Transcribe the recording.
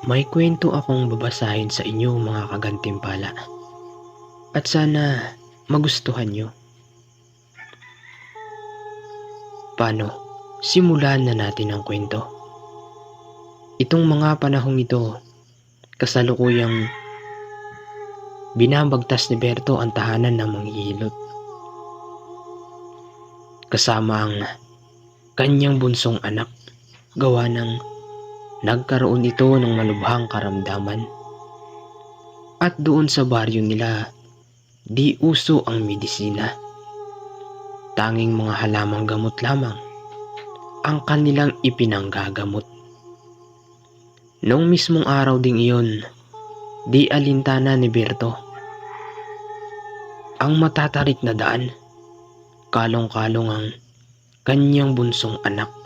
May kwento akong babasahin sa inyo mga kagantimpala at sana magustuhan nyo. Paano? Simulan na natin ang kwento. Itong mga panahong ito, kasalukuyang binabagtas ni Berto ang tahanan ng manghihilot. Kasama ang kanyang bunsong anak, gawa ng nagkaroon ito ng malubhang karamdaman. At doon sa baryo nila, di uso ang medisina. Tanging mga halamang gamot lamang ang kanilang ipinanggagamot. Noong mismong araw ding iyon, di alintana ni Berto ang matatarik na daan. Kalong-kalong ang kanyang bunsong anak.